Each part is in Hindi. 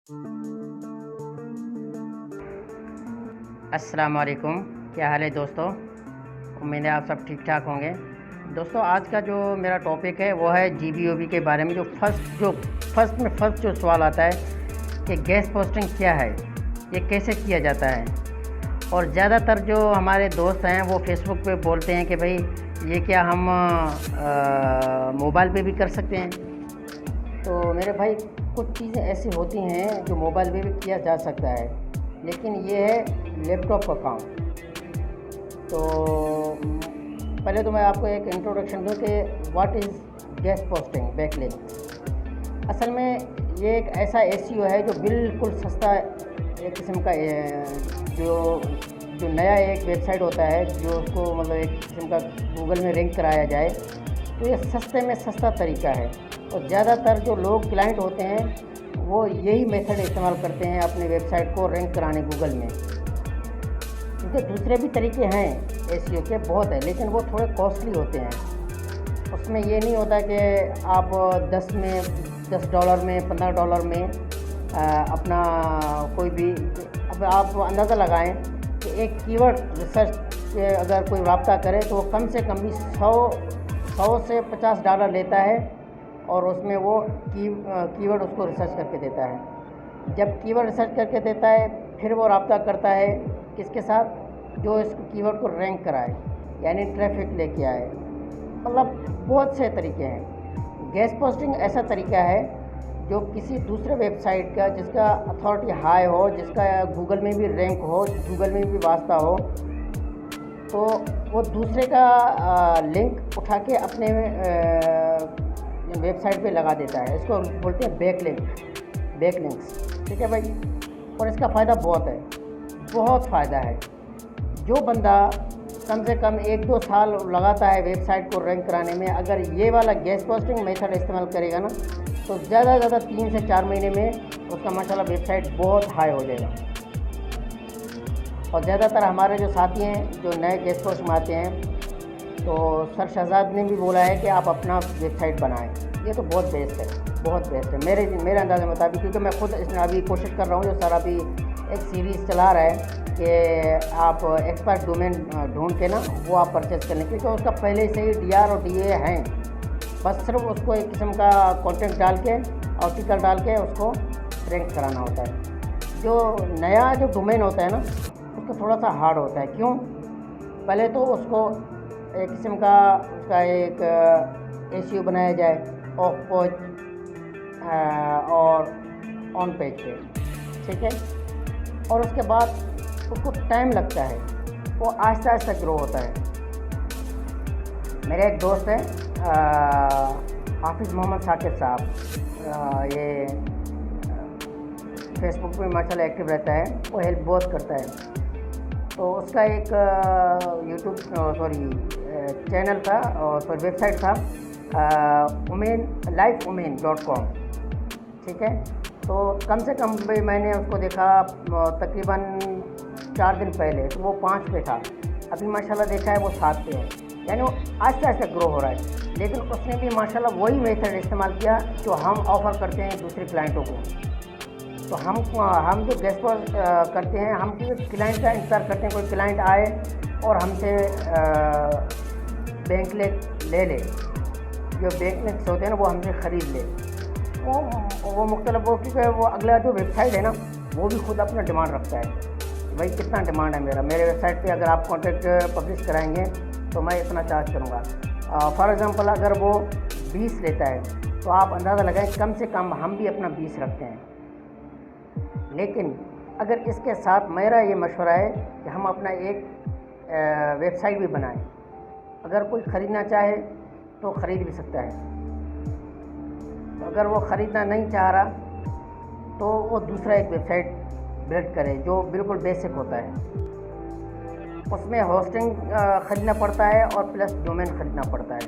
अस्सलाम वालेकुम। क्या हाल है दोस्तों? उम्मीद है आप सब ठीक ठाक होंगे। दोस्तों, आज का जो मेरा टॉपिक है वो है जीबीओबी के बारे में। फर्स्ट जो सवाल आता है कि गैस पोस्टिंग क्या है, ये कैसे किया जाता है। और ज़्यादातर जो हमारे दोस्त हैं वो फेसबुक पे बोलते हैं कि भाई ये क्या हम मोबाइल पे भी कर सकते हैं। तो मेरे भाई, कुछ चीज़ें ऐसी होती हैं जो मोबाइल पे भी किया जा सकता है, लेकिन ये है लैपटॉप का काम। तो पहले तो मैं आपको एक इंट्रोडक्शन दूँ कि what is gas posting backlink. असल में ये एक ऐसा एसईओ है जो बिल्कुल सस्ता एक किस्म का जो जो नया एक वेबसाइट होता है जो उसको मतलब एक किस्म का गूगल में रैंक कराया जाए, तो ये सस्ते में सस्ता तरीका है। और ज़्यादातर जो लोग क्लाइंट होते हैं वो यही मेथड इस्तेमाल करते हैं अपनी वेबसाइट को रैंक कराने गूगल में। क्योंकि दूसरे भी तरीके हैं एसईओ के, बहुत है, लेकिन वो थोड़े कॉस्टली होते हैं। उसमें ये नहीं होता कि आप $10 में $15 में अपना कोई भी, अब आप अंदाज़ा लगाएं कि एक कीवर्ड रिसर्च से अगर कोई रब्ता करे तो वो कम से कम भी 100 से $50 लेता है, और उसमें वो कीवर्ड उसको रिसर्च करके देता है। जब कीवर्ड रिसर्च करके देता है फिर वो रब्ता करता है किसके साथ, जो इस कीवर्ड को रैंक कराए, यानी ट्रैफिक लेके आए। मतलब बहुत से तरीके हैं। गैस पोस्टिंग ऐसा तरीका है जो किसी दूसरे वेबसाइट का जिसका अथॉरिटी हाई हो, जिसका गूगल में भी रैंक हो, गूगल में भी वास्ता हो, तो वो दूसरे का लिंक उठा के अपने वेबसाइट पे लगा देता है। इसको बोलते हैं बैकलिंक्स। ठीक है भाई। और इसका फ़ायदा बहुत है, बहुत फ़ायदा है। जो बंदा कम से कम 1-2 साल लगाता है वेबसाइट को रैंक कराने में, अगर ये वाला गैस पोस्टिंग मेथड इस्तेमाल करेगा ना, तो ज़्यादा 3 से 4 महीने में उसका माशाल्लाह वेबसाइट बहुत हाई हो जाएगा। और ज़्यादातर हमारे जो साथी हैं जो नए गैस पोस्ट में आते हैं, तो सर शहजाद ने भी बोला है कि आप अपना वेबसाइट बनाएं। ये तो बहुत बेस्ट है, बहुत बेस्ट है मेरे अंदाज़े मुताबिक। क्योंकि मैं खुद इसमें अभी कोशिश कर रहा हूँ, जो सर अभी एक सीरीज़ चला रहा है कि आप एक्सपर्ट डोमेन ढूंढ के ना वो आप परचेज़ कर लें, क्योंकि उसका पहले से ही डीआर और डीए हैं। बस सिर्फ उसको एक किस्म का कंटेंट डाल के, आर्टिकल डाल के उसको रैंक कराना होता है। जो नया जो डोमेन होता है ना, उसको थोड़ा सा हार्ड होता है। क्यों? पहले तो उसको एक किस्म का उसका एक एसईओ बनाया जाए ऑफ पेज और ऑन पेज पे, ठीक है। और उसके बाद उसको टाइम लगता है, वो आहिस्ता आहिस्ता ग्रो होता है। मेरे एक दोस्त हैं हाफिज़ मोहम्मद साकिब साहब, ये फेसबुक पे माशाल्लाह एक्टिव रहता है, वो हेल्प बहुत करता है। तो उसका एक चैनल था और वेबसाइट था lifeumain.com, ठीक है। तो कम से कम भाई मैंने उसको देखा तकरीबन 4 दिन पहले, तो वो 5 पे था। अभी माशाल्लाह देखा है वो 7 पे है, यानी वो आहिस्ता आहिस्ता ग्रो हो रहा है। लेकिन उसने भी माशाल्लाह वही मेथड इस्तेमाल किया जो हम ऑफ़र करते हैं दूसरे क्लाइंटों को। तो हम जो गैस पोस्ट करते हैं, हम किसी क्लाइंट का इंतज़ार करते हैं, कोई क्लाइंट आए और हमसे बैंक ले ले, जो बैंक होते हैं ना वो हमसे ख़रीद ले। वो मुख्तलिफ वो, क्योंकि वो अगला जो वेबसाइट है ना वो भी खुद अपना डिमांड रखता है। भाई कितना डिमांड है मेरे वेबसाइट पे, अगर आप कॉन्टेक्ट पब्लिश कराएंगे तो मैं इतना चार्ज करूँगा। फॉर एग्ज़ाम्पल अगर वो 20 लेता है तो आप अंदाज़ा लगाएं कम से कम हम भी अपना 20 रखते हैं। लेकिन अगर इसके साथ मेरा ये मशवरा है कि हम अपना एक वेबसाइट भी बनाएं। अगर कोई ख़रीदना चाहे तो ख़रीद भी सकता है, अगर वो ख़रीदना नहीं चाह रहा तो वो दूसरा एक वेबसाइट बिल्ड करे जो बिल्कुल बेसिक होता है। उसमें होस्टिंग ख़रीदना पड़ता है और प्लस डोमेन ख़रीदना पड़ता है।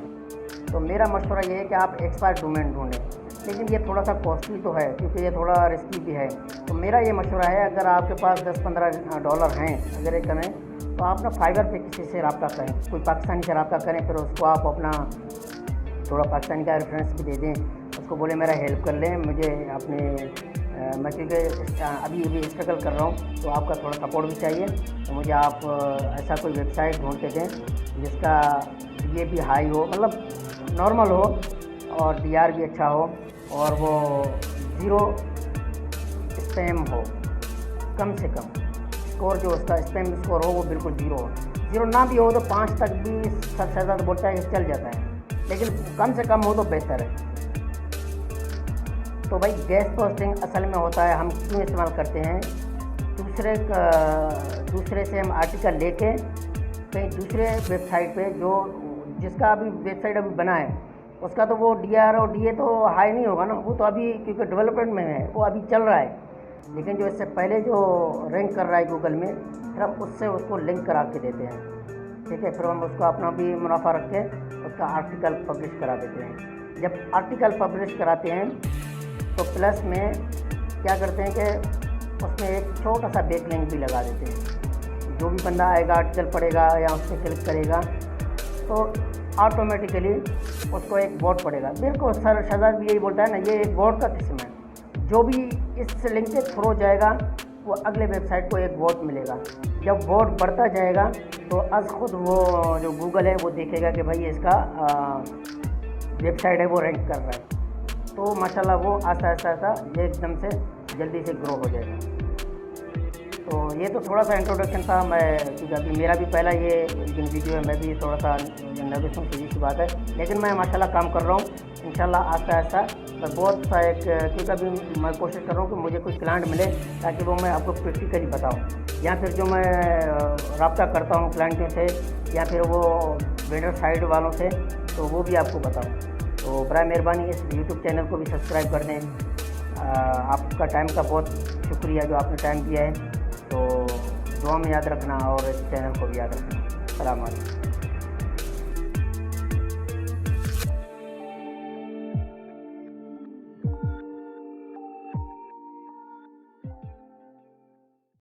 तो मेरा मशवरा ये है कि आप एक्सपायर्ड डोमेन ढूंढें, लेकिन ये थोड़ा सा कॉस्टली तो है क्योंकि ये थोड़ा रिस्की भी है। तो मेरा ये मशवरा है, अगर आपके पास $10-15 हैं अगर ये करें, तो आप ना फाइवर पे किसी से रब्ता करें, कोई पाकिस्तानी से रब्ता करें, फिर उसको आप अपना थोड़ा पाकिस्तानी का रेफरेंस भी दे दें, उसको बोले मेरा हेल्प कर लें, मुझे अपने मैं क्योंकि अभी स्ट्रगल कर रहा हूँ, तो आपका थोड़ा सपोर्ट भी चाहिए। तो मुझे आप ऐसा कोई वेबसाइट ढूंढ के दें जिसका ये भी हाई हो, मतलब नॉर्मल हो, और डीआर भी अच्छा हो, और वो ज़ीरो स्पैम हो, कम से कम स्कोर जो उसका स्पैम स्कोर हो वो बिल्कुल ज़ीरो हो। ज़ीरो ना भी हो तो 5 तक भी सबसे ज़्यादा बोलता है चल जाता है, लेकिन कम से कम हो तो बेहतर है। तो भाई गेस्ट पोस्टिंग असल में होता है, हम क्यों इस्तेमाल करते हैं, दूसरे से हम आर्टिकल लेके कहीं दूसरे वेबसाइट पे जो जिसका अभी वेबसाइट अभी बना है उसका तो वो डीआर और डीए तो हाई नहीं होगा ना, वो तो अभी क्योंकि डेवलपमेंट में है, वो अभी चल रहा है। लेकिन जो इससे पहले जो रैंक कर रहा है गूगल में, फिर हम उससे उसको लिंक करा के देते हैं, ठीक है। फिर हम उसको अपना भी मुनाफा रख के उसका आर्टिकल पब्लिश करा देते हैं। जब आर्टिकल पब्लिश कराते हैं तो प्लस में क्या करते हैं कि उसमें एक छोटा सा बैक लिंक भी लगा देते हैं। जो भी बंदा आएगा आर्टिकल पढ़ेगा या उस पर क्लिक करेगा तो ऑटोमेटिकली उसको एक बोर्ड पड़ेगा। बिल्कुल सर शहजाद भी यही बोलता है ना, ये एक बोर्ड का किस्म है। जो भी इस लिंक के थ्रू जाएगा वो अगले वेबसाइट को एक बोर्ड मिलेगा। जब बोर्ड बढ़ता जाएगा तो आज खुद वो जो गूगल है वो देखेगा कि भाई इसका वेबसाइट है वो रैंक कर रहा है, तो माशाल्लाह वो आस्ता आस्ता ये एकदम से जल्दी से ग्रो हो जाएगा। तो ये तो थोड़ा सा इंट्रोडक्शन था। मैं क्योंकि अभी मेरा भी पहला ये वीडियो है, मैं भी थोड़ा सा नर्वस हूँ, सीधी सी बात है, लेकिन मैं माशाल्लाह काम कर रहा हूँ। इंशाल्लाह आस्ता आस्ता मैं बहुत सा एक क्योंकि अभी मैं कोशिश कर रहा हूँ कि मुझे कोई क्लाइंट मिले ताकि वो मैं आपको प्रैक्टिकली बताऊँ, या फिर जो मैं रब्ता करता हूँ क्लाइंटों से या फिर वो वेंडर साइड वालों से, तो वो भी आपको बताऊँ। तो बराए मेहरबानी इस यूट्यूब चैनल को भी सब्सक्राइब कर दें। आपका टाइम का बहुत शुक्रिया जो आपने टाइम दिया है। तो दुआ में याद रखना और इस चैनल को भी याद रखना। सलाम अलैकुम।